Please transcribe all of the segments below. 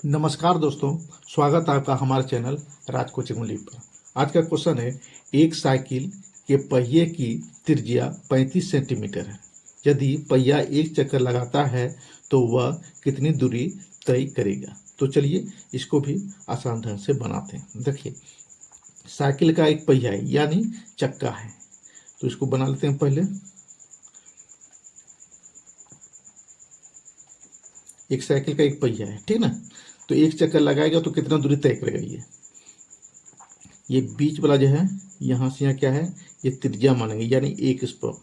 नमस्कार दोस्तों, स्वागत है आपका हमारे चैनल राज कोचिंग ओनली पर। आज का क्वेश्चन है, एक साइकिल के पहिए की त्रिज्या 35 सेंटीमीटर है। यदि पहिया एक चक्कर लगाता है तो वह कितनी दूरी तय करेगा। तो चलिए इसको भी आसान ढंग से बनाते हैं। देखिए, साइकिल का एक पहिया है यानी चक्का है, तो इसको बना लेते हैं। पहले एक साइकिल का एक पहिया है, ठीक ना। तो एक चक्कर लगाएगा तो कितना दूरी तय करेगा। ये बीच वाला जो है, यहाँ से यहाँ क्या है, ये त्रिज्या मानेंगे यानी एक स्पोक।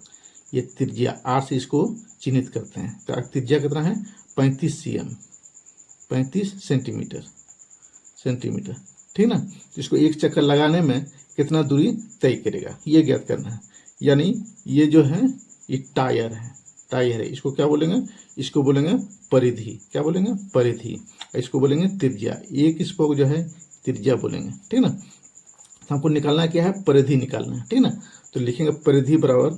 ये त्रिज्या आर से इसको चिन्हित करते हैं। तो त्रिज्या कितना है, 35 cm, 35 सेंटीमीटर, ठीक ना। तो इसको एक चक्कर लगाने में कितना दूरी तय करेगा ये ज्ञात करना है। यानी ये जो है ये टायर है, इसको क्या बोलेंगे, इसको बोलेंगे परिधि। क्या बोलेंगे, परिधि। इसको बोलेंगे त्रिज्या। एक स्पोक जो है त्रिज्या बोलेंगे, ठीक ना। तो हमको निकालना क्या है, परिधि निकालना है, ठीक ना। तो लिखेंगे परिधि बराबर,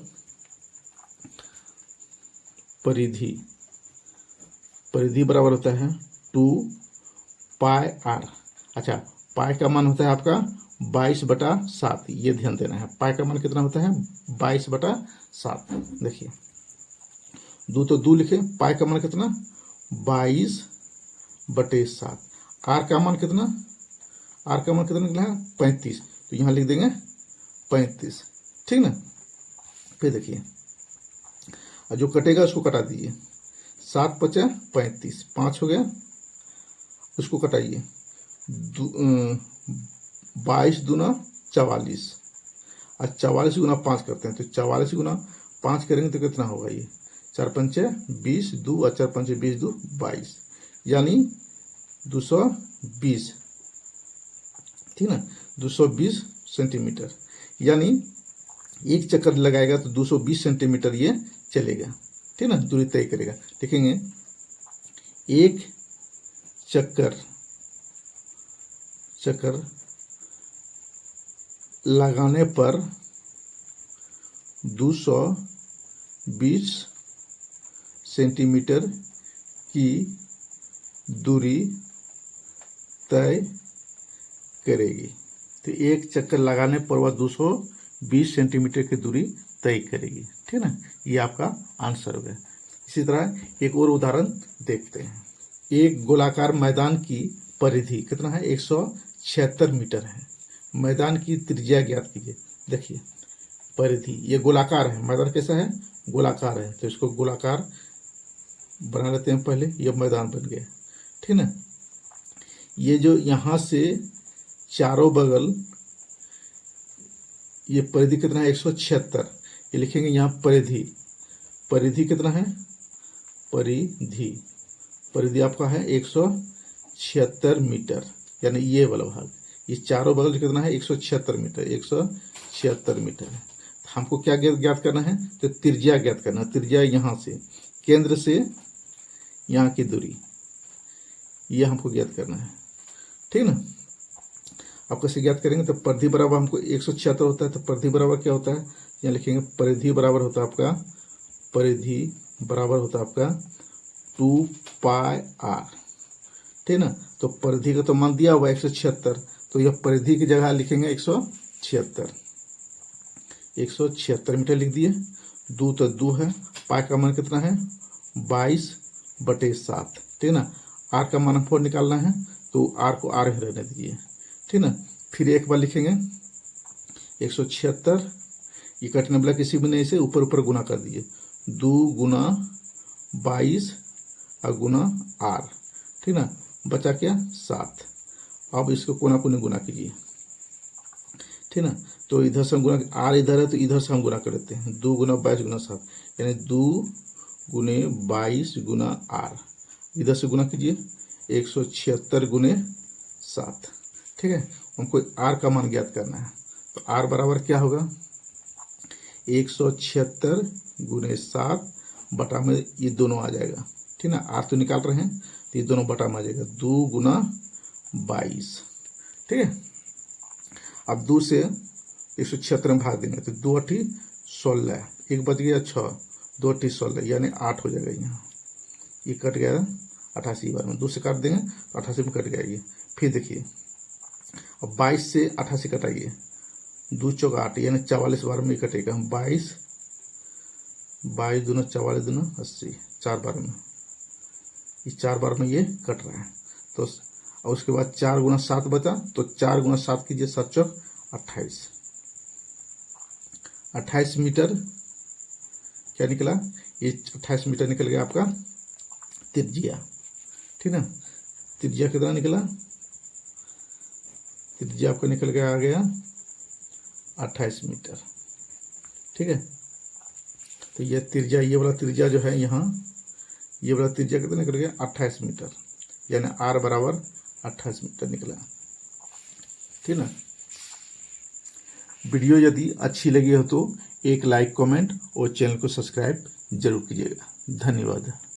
परिधि बराबर होता है 2 पाई आर। अच्छा, पाई का मान होता है आपका 22/7। ये ध्यान देना है, पाई का मान कितना होता है, 22/7। देखिए, दो तो दो लिखे, पाई का मान कितना, 22/7। आर का मान कितना, निकला है 35। तो यहाँ लिख देंगे 35, ठीक ना। फिर देखिए, और जो कटेगा उसको कटा दीजिए। 7 × 5 = 35, 5 हो गया, उसको कटाइए। 22 दूना 44, और 44 गुना 5 करते हैं। तो 44 गुना 5 करेंगे तो कितना होगा, ये 4 × 5 = 20, 2 और 4 × 5 = 20, 2 22, यानी 220, ठीक ना, 220 सेंटीमीटर। यानी एक चक्कर लगाएगा तो 220 सेंटीमीटर ये चलेगा, ठीक ना, दूरी तय करेगा। लिखेंगे एक चक्कर लगाने पर 220 सेंटीमीटर की दूरी तय करेगी। तो एक चक्कर लगाने पर वह 220 सेंटीमीटर की दूरी तय करेगी, ठीक है ना। ये आपका आंसर हो गया। इसी तरह एक और उदाहरण देखते हैं। एक गोलाकार मैदान की परिधि कितना है, 176 मीटर है। मैदान की त्रिज्या ज्ञात कीजिए। देखिए, परिधि ये गोलाकार है, मैदान कैसा है, गोलाकार है। तो इसको गोलाकार बना लेते हैं पहले। ये मैदान बन गया, ठीक ना। ये जो यहाँ से चारों बगल, ये परिधि कितना है, 176। ये लिखेंगे यहाँ परिधि कितना है, परिधि आपका है 176 मीटर, यानी ये वाला भाग। ये चारों बगल कितना है, 176 मीटर, 176 मीटर है। हमको क्या ज्ञात करना है, तो त्रिज्या ज्ञात करना है। त्रिज्या यहाँ से केंद्र से यहाँ की दूरी, ये हमको ज्ञात करना है, ठीक ना। आप कैसे ज्ञात करेंगे, तो परिधि बराबर हमको 176 होता है। तो परिधि बराबर क्या होता है, यहाँ लिखेंगे परिधि बराबर होता है आपका, 2 पाई आर, ठीक ना। तो परिधि का तो मान दिया हुआ 176, तो यह परिधि की जगह लिखेंगे 176 मीटर लिख दिए। 2 तो 2 है, पाई का मान कितना है, 22/7, ठीक ना। आर का मान 4 निकालना है, तो आर को आर ही रहने दीजिए, ठीक ना। फिर एक बार लिखेंगे 176, ये कटने वाला किसी भी नहीं से ऊपर ऊपर गुना कर दीजिए। 2 × 22 और गुना आर, ठीक ना, बचा क्या, 7। अब इसको कोना कोने गुना कीजिए, ठीक ना। तो इधर से हम गुना, आर इधर है तो इधर से हम गुना कर देते हैं। 2 × 22 × 7, यानी 2 × 22 × आर। इधर से गुना कीजिए, 176 × 7, ठीक है। हमको आर का मान ज्ञात करना है। तो आर बराबर क्या होगा, 176 × 7 बटा में ये दोनों आ जाएगा, ठीक ना। आर तो निकाल रहे हैं तो ये दोनों बटा में आ जाएगा, 2 × 22, ठीक है। अब 2 से 176 में भाग देंगे तो 2 × 8 = 16, एक बच गया 6, 2 × 8 = 16, यानी 8 हो जाएगा। यहाँ ये कट गया 88 बार में 2 से काट देंगे तो 88 में कट गया ये। फिर देखिए अब 22 से 88 कटाइए, 2 चौक 8 यानी 44 बार में कटेगा। 22 दूना 44 दूना 80, 4 बार में, इस 4 बार में ये कट रहा है। तो और उसके बाद 4 गुना 7 बचा, तो 4 गुना 7 कीजिए, 7 चौक 28, 28 मीटर क्या निकला, ये 28 मीटर निकल गया आपका त्रिज्या। ठीक है, त्रिज्या कितना निकला, त्रिज्या आपका निकल गया आ गया 28 मीटर। ठीक है, तो ये त्रिज्या, ये वाला त्रिज्या जो है यहाँ, ये वाला त्रिज्या कितना निकल गया 28 मीटर, यानी R बराबर 28 मीटर निकला। ठीक ना। वीडियो यदि अच्छी लगी हो तो एक लाइक, कमेंट और चैनल को सब्सक्राइब जरूर कीजिएगा। धन्यवाद।